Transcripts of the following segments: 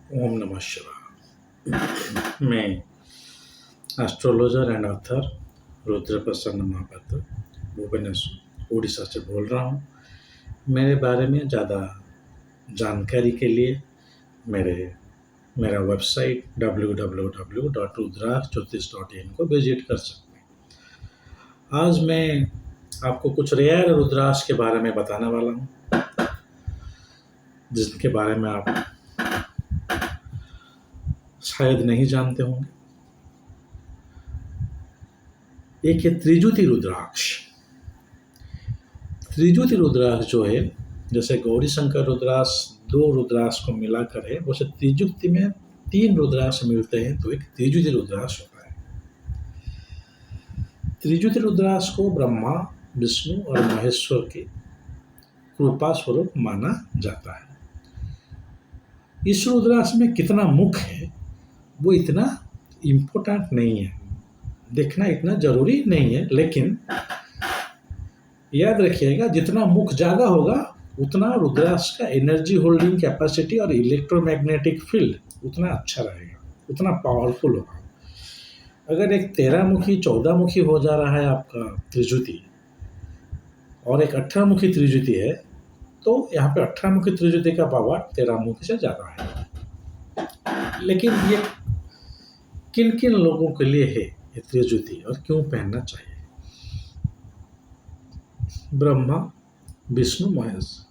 ओम नमः शिवाय। मैं एस्ट्रोलॉजर एंड ऑथर रुद्र प्रसन्न महापात्र भुवनेश्वर उड़ीसा से बोल रहा हूँ। मेरे बारे में ज़्यादा जानकारी के लिए मेरा वेबसाइट www.rudrajyotish.in को विजिट कर सकते हैं। आज मैं आपको कुछ रेयर रुद्राक्ष के बारे में बताने वाला हूँ, जिनके बारे में आप शायद नहीं जानते होंगे। एक है त्रिजुति रुद्राक्ष। त्रिजुति रुद्राक्ष जो है, जैसे गौरी शंकर रुद्राक्ष दो रुद्राक्ष को मिलाकर है, वैसे त्रिजुति में तीन रुद्राक्ष मिलते हैं तो एक त्रिजुति रुद्राक्ष होता है। त्रिजुति रुद्राक्ष को ब्रह्मा, विष्णु और महेश्वर की कृपा स्वरूप माना जाता है। इस रुद्राक्ष में कितना मुख है वो इतना इम्पोर्टेंट नहीं है, देखना इतना जरूरी नहीं है, लेकिन याद रखिएगा जितना मुख ज़्यादा होगा उतना रुद्राक्ष का एनर्जी होल्डिंग कैपेसिटी और इलेक्ट्रोमैग्नेटिक फील्ड उतना अच्छा रहेगा, उतना पावरफुल होगा। अगर एक 13 मुखी 14 मुखी हो जा रहा है आपका त्रिजुति और एक 18 मुखी त्रिजुति है, तो यहाँ पे 18 मुखी त्रिजुति का पावर 13 मुखी से ज़्यादा है। लेकिन ये किन किन लोगों के लिए है ये त्रिजुति और क्यों पहनना चाहिए? ब्रह्मा, विष्णु, महेश,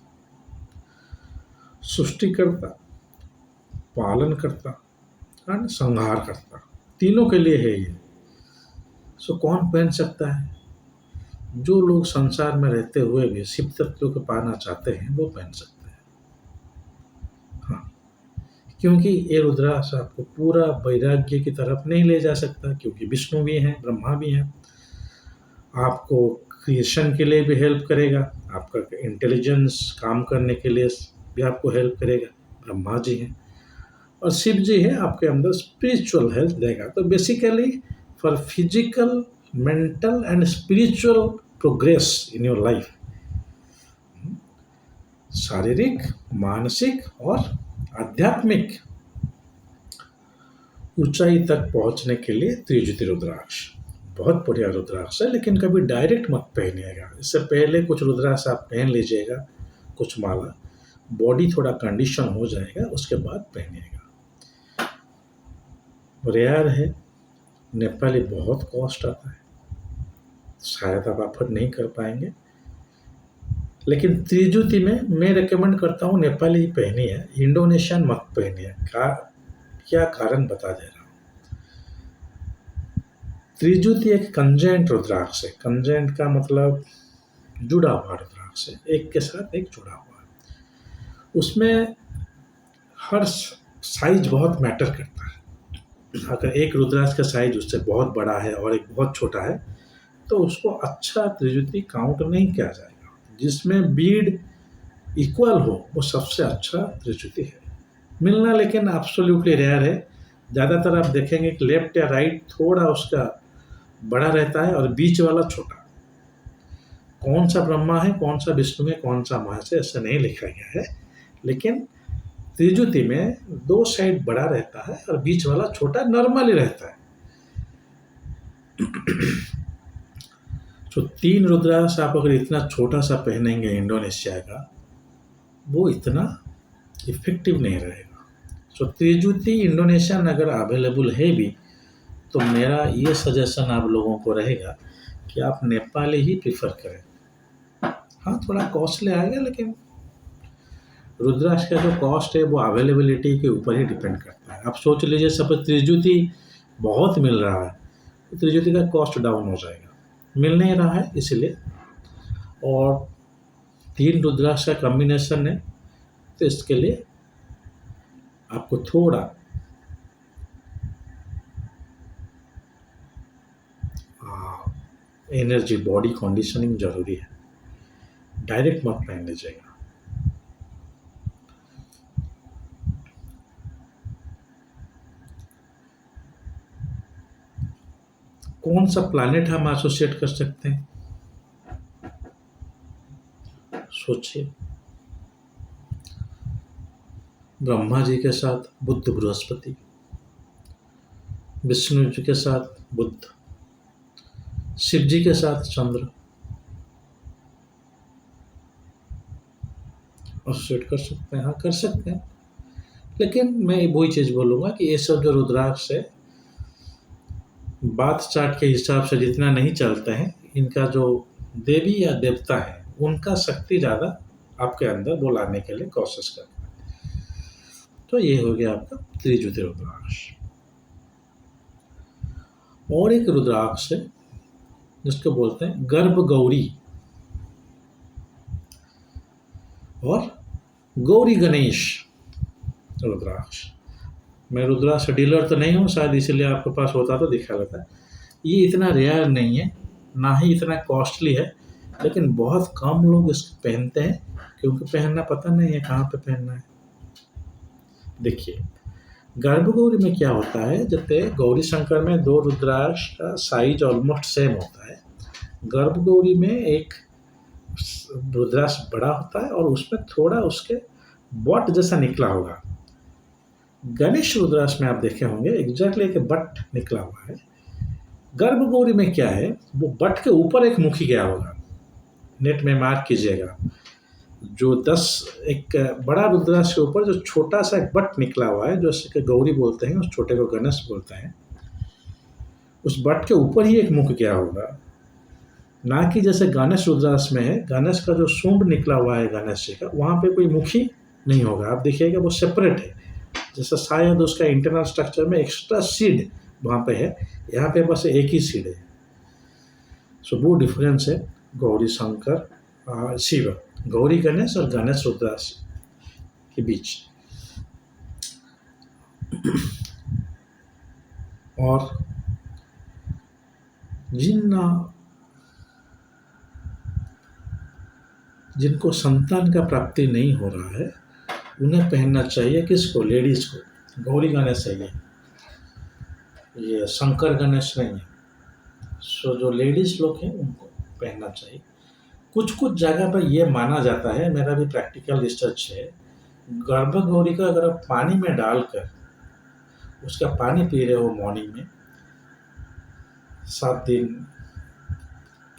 सृष्टिकर्ता, पालनकर्ता और संहारकर्ता, तीनों के लिए है ये। सो कौन पहन सकता है? जो लोग संसार में रहते हुए भी शिव तत्व को पाना चाहते हैं वो पहन सकते हैं। हाँ, क्योंकि ये रुद्राक्ष आपको पूरा वैराग्य की तरफ नहीं ले जा सकता, क्योंकि विष्णु भी हैं, ब्रह्मा भी हैं। आपको क्रिएशन के लिए भी हेल्प करेगा, आपका इंटेलिजेंस काम करने के लिए भी आपको हेल्प करेगा, ब्रह्मा जी हैं। और शिव जी है आपके अंदर स्पिरिचुअल हेल्थ देगा। तो basically for physical, mental and spiritual progress in your life, शारीरिक, मानसिक और आध्यात्मिक ऊंचाई तक पहुंचने के लिए त्रिजुति रुद्राक्ष बहुत बढ़िया रुद्राक्ष है। लेकिन कभी डायरेक्ट मत पहनिएगा, इससे पहले कुछ रुद्राक्ष आप पहन लीजिएगा, कुछ माला, बॉडी थोड़ा कंडीशन हो जाएगा, उसके बाद पहनिएगा। रेयर है, नेपाली बहुत कॉस्ट आता है, शायद आप अफोर्ड नहीं कर पाएंगे। लेकिन त्रिजुति में मैं रिकमेंड करता हूँ नेपाली ही पहनिए, इंडोनेशियन मत पहनिए। क्या कारण बता दे रहा हूँ। त्रिजुति एक कंजेंट रुद्राक्ष है। कंजेंट का मतलब जुड़ा हुआ रुद्राक्ष है, एक के साथ एक जुड़ा हुआ है। उसमें हर साइज बहुत मैटर करता है। अगर एक रुद्राक्ष का साइज उससे बहुत बड़ा है और एक बहुत छोटा है तो उसको अच्छा त्रिजुति काउंट नहीं किया जाएगा। जिसमें बीड इक्वल हो वो सबसे अच्छा त्रिजुति है। मिलना लेकिन एब्सोल्युटली रेयर है। ज़्यादातर आप देखेंगे कि लेफ्ट या राइट थोड़ा उसका बड़ा रहता है और बीच वाला छोटा। कौन सा ब्रह्मा है, कौन सा विष्णु है, कौन सा महेश है, ऐसा नहीं लिखा गया है। लेकिन त्रिजुति में दो साइड बड़ा रहता है और बीच वाला छोटा नॉर्मली रहता है। तो तीन रुद्राक्ष आप अगर इतना छोटा सा पहनेंगे इंडोनेशिया का, वो इतना इफेक्टिव नहीं रहेगा। सो त्रिजुति इंडोनेशियन अगर अवेलेबल है भी तो मेरा ये सजेशन आप लोगों को रहेगा कि आप नेपाली ही प्रीफर करें। हाँ, थोड़ा कॉस्टली आएगा, लेकिन रुद्राक्ष का जो कॉस्ट है वो अवेलेबिलिटी के ऊपर ही डिपेंड करता है। आप सोच लीजिए सब त्रिजुति बहुत मिल रहा है तो त्रिजुति का कॉस्ट डाउन हो जाएगा, मिल नहीं रहा है इसलिए। और तीन रुद्राक्ष का कॉम्बिनेशन है तो इसके लिए आपको थोड़ा एनर्जी, बॉडी कंडीशनिंग जरूरी है। डायरेक्ट मत पहन लीजिएगा। कौन सा प्लैनेट हम एसोसिएट कर सकते हैं? सोचिए। ब्रह्मा जी के साथ बुध बृहस्पति, विष्णु जी के साथ बुध, शिव जी के साथ चंद्र। एसोसिएट कर सकते हैं, हाँ कर सकते हैं, लेकिन मैं वही चीज़ बोलूँगा कि ये सब जो रुद्राक्ष है, बात चार्ट के हिसाब से जितना नहीं चलते हैं, इनका जो देवी या देवता है उनका शक्ति ज़्यादा आपके अंदर वो लाने के लिए कोशिश करता है। तो ये हो गया आपका त्रिज्योति रुद्राक्ष। और एक रुद्राक्ष है जिसको बोलते हैं गर्भ गौरी और गौरी गणेश रुद्राक्ष। मैं रुद्राक्ष डीलर तो नहीं हूँ, शायद इसलिए आपके पास होता तो दिखा लेता। ये इतना रेयर नहीं है, ना ही इतना कॉस्टली है, लेकिन बहुत कम लोग इसको पहनते हैं क्योंकि पहनना पता नहीं है कहाँ पे पहनना है। देखिए, गर्भगौरी में क्या होता है, जैसे गौरी शंकर में दो रुद्राक्ष का साइज ऑलमोस्ट सेम होता है। गर्भगौरी में एक रुद्राक्ष बड़ा होता है और उसमें थोड़ा उसके बट जैसा निकला होगा। गणेश रुद्राक्ष में आप देखे होंगे एग्जैक्टली एक बट निकला हुआ है। गर्भगौरी में क्या है, वो बट के ऊपर एक मुखी गया होगा। नेट में मार्क कीजिएगा, जो 10 एक बड़ा रुद्राक्ष के ऊपर जो छोटा सा एक बट निकला हुआ है, जो इसके गौरी बोलते हैं, उस छोटे को गणेश बोलते हैं। उस बट के ऊपर ही एक मुख गया होगा, ना कि जैसे गणेश रुद्राक्ष में है, गणेश का जो सूंड निकला हुआ है गणेश जी का, वहाँ पे कोई मुखी नहीं होगा। आप देखिएगा वो सेपरेट है, जैसे शायद उसका इंटरनल स्ट्रक्चर में एक्स्ट्रा सीड वहाँ पे है, यहाँ पे बस एक ही सीड है। सो वो डिफरेंस है गौरी शंकर शिव, गौरी गणेश और गणेश रुद्राक्ष के बीच। और जिनको संतान का प्राप्ति नहीं हो रहा है उन्हें पहनना चाहिए, किसको, लेडीज को। गौरी गणेश है ये शंकर गणेश नहीं है। सो जो लेडीज लोग हैं उनको पहनना चाहिए। कुछ कुछ जगह पर यह माना जाता है, मेरा भी प्रैक्टिकल रिसर्च है, गर्भगौरी का अगर आप पानी में डालकर उसका पानी पी रहे हो मॉर्निंग में 7 दिन,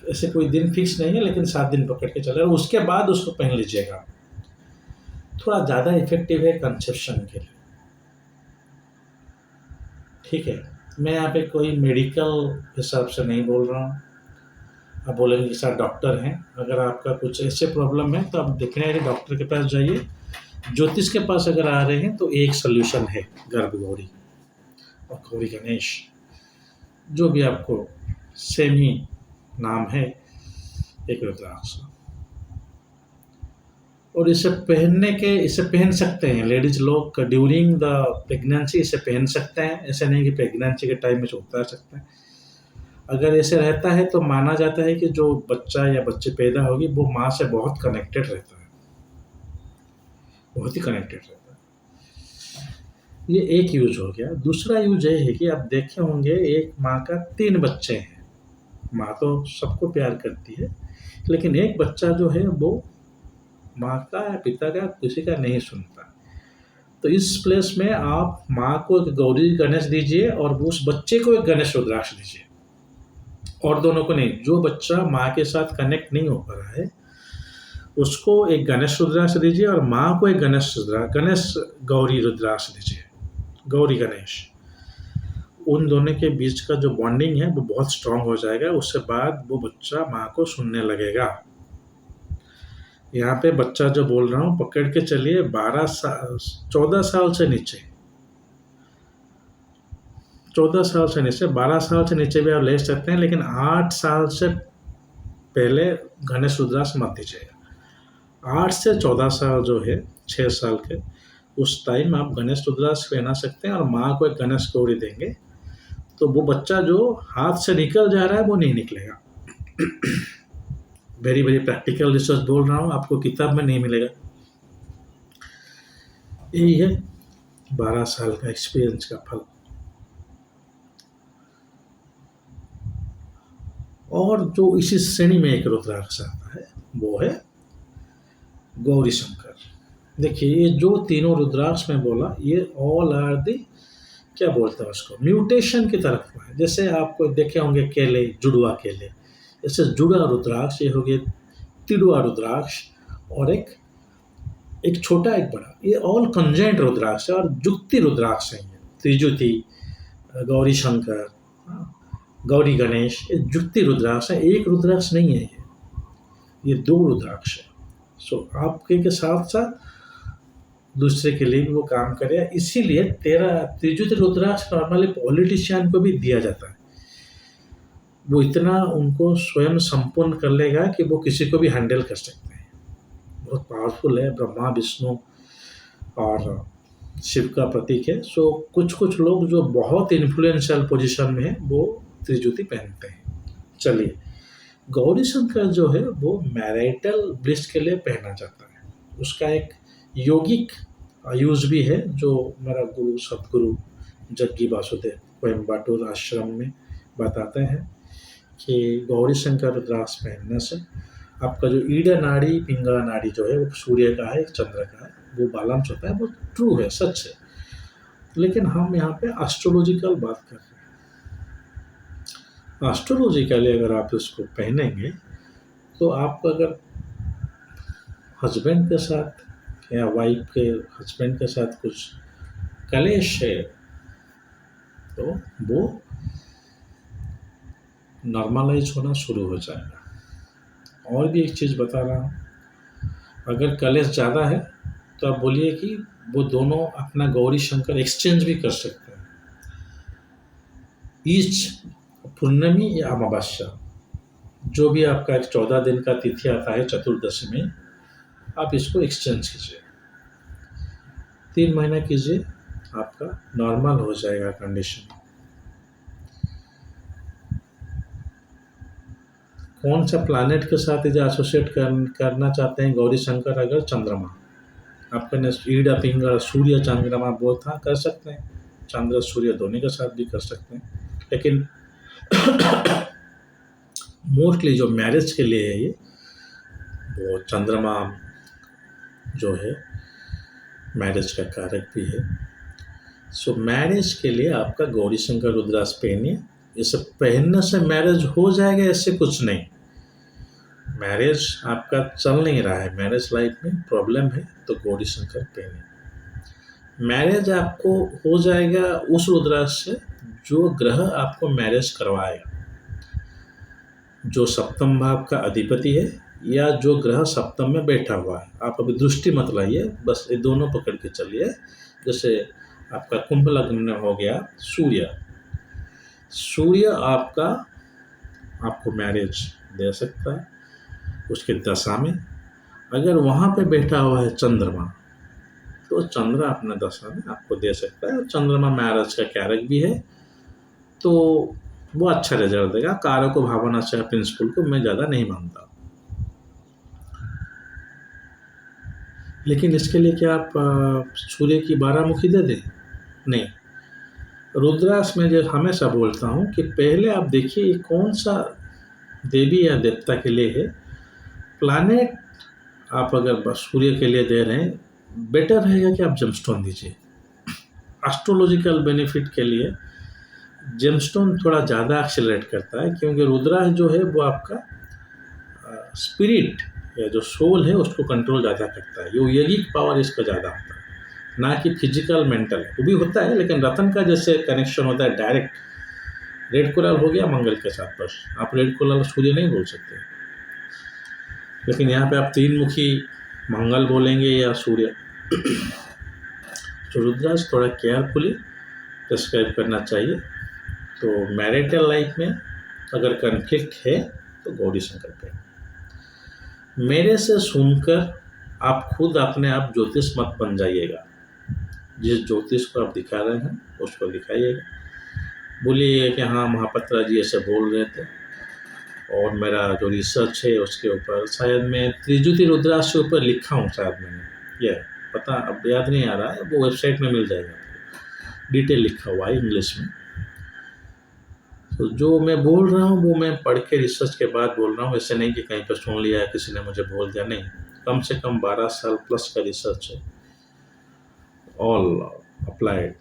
ऐसे कोई दिन फिक्स नहीं है लेकिन 7 दिन पकड़ के चले, और उसके बाद उसको पहन लीजिएगा, थोड़ा ज़्यादा इफेक्टिव है कंसेप्शन के लिए। ठीक है, मैं यहाँ पे कोई मेडिकल हिसाब से नहीं बोल रहा हूँ। आप बोलेंगे कि सर डॉक्टर हैं, अगर आपका कुछ ऐसे प्रॉब्लम है तो आप देखने वाले डॉक्टर के पास जाइए। ज्योतिष के पास अगर आ रहे हैं तो एक सोल्यूशन है गर्भगौरी और गौरी गणेश, जो भी आपको सेम ही नाम है, एक रुद्राक्ष। और इसे पहन सकते हैं लेडीज लोग ड्यूरिंग द प्रेगनेंसी, इसे पहन सकते हैं। ऐसे नहीं कि प्रेगनेंसी के टाइम में उतार सकते हैं। अगर ऐसे रहता है तो माना जाता है कि जो बच्चा या बच्चे पैदा होगी वो माँ से बहुत कनेक्टेड रहता है, बहुत ही कनेक्टेड रहता है। ये एक यूज हो गया। दूसरा यूज ये है कि आप देखे होंगे एक माँ का 3 बच्चे हैं। माँ तो सबको प्यार करती है, लेकिन एक बच्चा जो है वो माँ का या पिता का किसी का नहीं सुनता। तो इस प्लेस में आप माँ को एक गौरी गणेश दीजिए और उस बच्चे को एक गणेश रुद्राक्ष दीजिए, और दोनों को नहीं। जो बच्चा माँ के साथ कनेक्ट नहीं हो पा रहा है उसको एक गणेश रुद्राक्ष दीजिए और माँ को एक गणेश गौरी रुद्राक्ष दीजिए, गौरी गणेश। उन दोनों के बीच का जो बॉन्डिंग है वो बहुत स्ट्रांग हो जाएगा। उसके बाद वो बच्चा माँ को सुनने लगेगा। यहाँ पे बच्चा जो बोल रहा हूँ पकड़ के चलिए 14 साल से नीचे, 14 साल से नीचे, 12 साल से नीचे भी आप ले सकते हैं, लेकिन 8 साल से पहले गणेश रुद्राक्ष मत दीजिएगा। 8 से 14 साल जो है, 6 साल के, उस टाइम आप गणेश रुद्राक्ष पहना सकते हैं और माँ को एक गणेश गौरी देंगे तो वो बच्चा जो हाथ से निकल जा रहा है वो नहीं निकलेगा। वेरी वेरी प्रैक्टिकल रिसर्च बोल रहा हूँ, आपको किताब में नहीं मिलेगा। यही है 12 साल का एक्सपीरियंस का फल। और जो इसी श्रेणी में एक रुद्राक्ष आता है वो है गौरी शंकर। देखिए ये जो तीनों रुद्राक्ष में बोला ये ऑल आर दी क्या बोलते हैं उसको म्यूटेशन की तरफ को है। जैसे आपको देखे होंगे केले, जुड़वा केले, जैसे जुड़ा रुद्राक्ष ये हो गए तिड़वा रुद्राक्ष, और एक एक छोटा एक बड़ा, ये ऑल कंजेंट रुद्राक्ष है और जुक्ति रुद्राक्ष है। ये त्रिजुति, गौरी शंकर, गौरी गणेश, ये जुक्ति रुद्राक्ष है, एक रुद्राक्ष नहीं है ये दो रुद्राक्ष है। सो आपके के साथ साथ दूसरे के लिए भी वो काम करे, इसीलिए त्रिजुति रुद्राक्ष नॉर्मली पॉलिटिशियन को भी दिया जाता है। वो इतना उनको स्वयं संपूर्ण कर लेगा कि वो किसी को भी हैंडल कर सकते हैं, बहुत पावरफुल है, ब्रह्मा विष्णु और शिव का प्रतीक है। सो कुछ कुछ लोग जो बहुत इन्फ्लुएंशियल पोजीशन में है वो त्रिजुति पहनते हैं। चलिए, गौरी शंकर जो है वो मैरिटल ब्लिस के लिए पहना जाता है, उसका एक यौगिक यूज भी है जो मेरा गुरु सदगुरु जग्गी वासुदेव कोयम्बटूर आश्रम में बताते हैं कि गौरी शंकर रुद्राक्ष पहनने से आपका जो ईड़ा नाड़ी पिंगला नाड़ी जो है वो सूर्य का है, एक चंद्र का है, वो बैलेंस होता है। वो ट्रू है, सच है। लेकिन हम यहाँ पे एस्ट्रोलॉजिकल बात कर रहे हैं। एस्ट्रोलॉजिकली अगर आप इसको पहनेंगे तो आपका अगर हस्बैंड के साथ या वाइफ के हस्बैंड के साथ कुछ कलेश है तो वो नॉर्मलाइज होना शुरू हो जाएगा। और भी एक चीज़ बता रहा हूँ, अगर कलेश ज़्यादा है तो आप बोलिए कि वो दोनों अपना गौरी शंकर एक्सचेंज भी कर सकते हैं। ईच पूर्णिमी या अमावस्या जो भी आपका एक 14 दिन का तिथि आता है चतुर्दशी में, आप इसको एक्सचेंज कीजिए, 3 महीना कीजिए, आपका नॉर्मल हो जाएगा कंडीशन। कौन सा प्लैनेट के साथ जो एसोसिएट करना चाहते हैं गौरी शंकर? अगर चंद्रमा आपका ने ईड़ा पिंगला सूर्य चंद्रमा बोल था कर सकते हैं, चंद्र सूर्य दोनों के साथ भी कर सकते हैं। लेकिन मोस्टली जो मैरिज के लिए है ये वो चंद्रमा जो है मैरिज का कारक भी है। सो मैरिज के लिए आपका गौरी शंकर रुद्राक्ष पहनिए। इसे पहनने से मैरिज हो जाएगा ऐसे कुछ नहीं। मैरिज आपका चल नहीं रहा है, मैरिज लाइफ में प्रॉब्लम है तो गौरी शंकर पहनिए। मैरिज आपको हो जाएगा उस रुद्राक्ष से जो ग्रह आपको मैरिज करवाएगा, जो सप्तम भाव का अधिपति है या जो ग्रह सप्तम में बैठा हुआ है। आप अभी दृष्टि मत लाइए, बस ये दोनों पकड़ के चलिए। जैसे आपका कुंभ लग्न में हो गया सूर्य आपको मैरिज दे सकता है उसके दशा में। अगर वहाँ पे बैठा हुआ है चंद्रमा तो चंद्र अपने दशा में आपको दे सकता है। चंद्रमा मैरिज का कारक भी है तो वो अच्छा रिजल्ट देगा। कारक को भावना से प्रिंसिपल को मैं ज़्यादा नहीं मानता। लेकिन इसके लिए क्या आप सूर्य की 12 मुखी दे दें? नहीं। रुद्राक्ष में जो हमेशा बोलता हूँ कि पहले आप देखिए ये कौन सा देवी या देवता के लिए है। प्लैनेट आप अगर सूर्य के लिए दे रहे हैं, बेटर रहेगा कि आप जेमस्टोन दीजिए। एस्ट्रोलॉजिकल बेनिफिट के लिए जेमस्टोन थोड़ा ज़्यादा एक्सेलरेट करता है, क्योंकि रुद्राक्ष जो है वो आपका स्पिरिट या जो सोल है उसको कंट्रोल ज़्यादा करता है। यौगिक पावर इसका ज़्यादा होता है, ना कि फिजिकल मेंटल। वो भी होता है लेकिन रतन का जैसे कनेक्शन होता है डायरेक्ट। रेड कोरल हो गया मंगल के साथ, बस आप रेड कोरल सूर्य नहीं बोल सकते। लेकिन यहाँ पे आप 3 मुखी मंगल बोलेंगे या सूर्य। तो रुद्राक्ष थोड़ा केयरफुली प्रिस्क्राइब करना चाहिए। तो मैरिटल लाइफ में अगर कन्फ्लिक्ट है तो गौरी शंकर पे। मेरे से सुनकर आप खुद अपने आप ज्योतिष मत बन जाइएगा। जिस ज्योतिष को आप दिखा रहे हैं उसको दिखाइएगा। बोलिए कि हाँ महापात्रा जी ऐसे बोल रहे थे और मेरा जो रिसर्च है उसके ऊपर शायद मैं त्रिजुति रुद्राक्ष के ऊपर लिखा हूँ, शायद मैंने ये पता अब याद नहीं आ रहा है, वो वेबसाइट में मिल जाएगा, डिटेल लिखा हुआ है इंग्लिश में। तो जो मैं बोल रहा हूँ वो मैं पढ़ के रिसर्च के बाद बोल रहा हूँ, ऐसे नहीं कि कहीं पर सुन लिया किसी ने मुझे बोल दिया, नहीं। कम से कम 12 साल प्लस का रिसर्च है, ऑल अप्लाइड,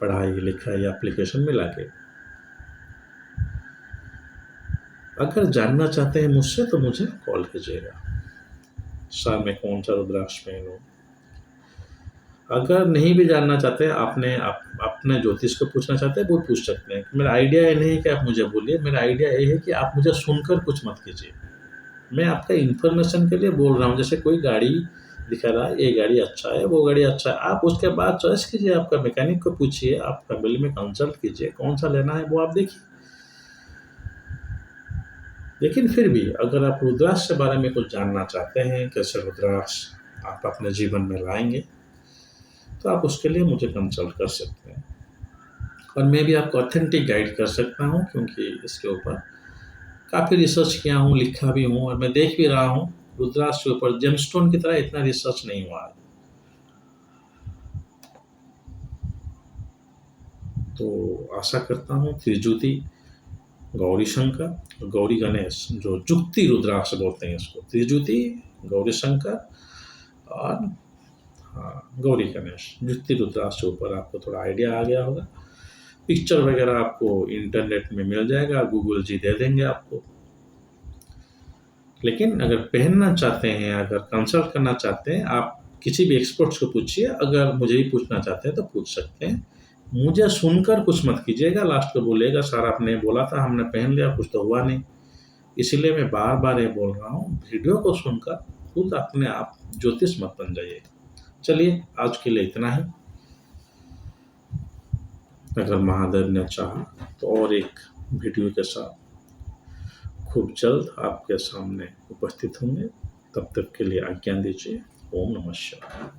पढ़ाई लिखाई एप्लीकेशन मिला के। अगर जानना चाहते हैं मुझसे तो मुझे कॉल कीजिएगा। सर मैं कौन सा रुद्राक्ष पहनूं? अगर नहीं भी जानना चाहते, अपने ज्योतिष को पूछना चाहते हैं, वो पूछ सकते हैं। मेरा आइडिया ये नहीं है कि आप मुझे बोलिए, मेरा आइडिया ये है कि आप मुझे सुनकर कुछ मत कीजिए। मैं आपका इन्फॉर्मेशन के लिए बोल रहा हूँ। जैसे कोई गाड़ी दिखा रहा है, ये गाड़ी अच्छा है, वो गाड़ी अच्छा है, आप उसके बाद चॉइस कीजिए, आपका मैकेनिक को पूछिए, आप फैमिली में कंसल्ट कीजिए, कौन सा लेना है वो आप देखिए। लेकिन फिर भी अगर आप रुद्राक्ष के बारे में कुछ जानना चाहते हैं, कैसे रुद्राक्ष आप अपने जीवन में लाएंगे, तो आप उसके लिए मुझे कंसल्ट कर सकते हैं। और मैं भी आपको ऑथेंटिक गाइड कर सकता हूँ, क्योंकि इसके ऊपर काफ़ी रिसर्च किया हूँ, लिखा भी हूँ, और मैं देख भी रहा हूँ रुद्राक्ष के ऊपर जेमस्टोन की तरह इतना रिसर्च नहीं हुआ है। तो आशा करता हूँ त्रिज्योति गौरी शंकर, गौरी गणेश, जो जुक्ति रुद्राक्ष बोलते हैं इसको, त्रिज्योति, गौरी शंकर और गौरी गणेश, जुक्ति रुद्राक्ष के ऊपर आपको थोड़ा आइडिया आ गया होगा। पिक्चर वगैरह आपको इंटरनेट में मिल जाएगा, गूगल जी दे देंगे आपको। लेकिन अगर पहनना चाहते हैं, अगर कंसल्ट करना चाहते हैं, आप किसी भी एक्सपर्ट्स को पूछिए। अगर मुझे ही पूछना चाहते हैं तो पूछ सकते हैं। मुझे सुनकर कुछ मत कीजिएगा, लास्ट को बोलिएगा सर आपने बोला था, हमने पहन लिया, कुछ तो हुआ नहीं। इसीलिए मैं बार बार ये बोल रहा हूँ, वीडियो को सुनकर खुद अपने आप ज्योतिष मत बन जाइए। चलिए आज के लिए इतना ही। अगर महादेव ने चाहा तो और एक वीडियो के साथ खूब जल्द आपके सामने उपस्थित होंगे। तब तक के लिए आज्ञा दीजिए। ओम नमः शिवाय।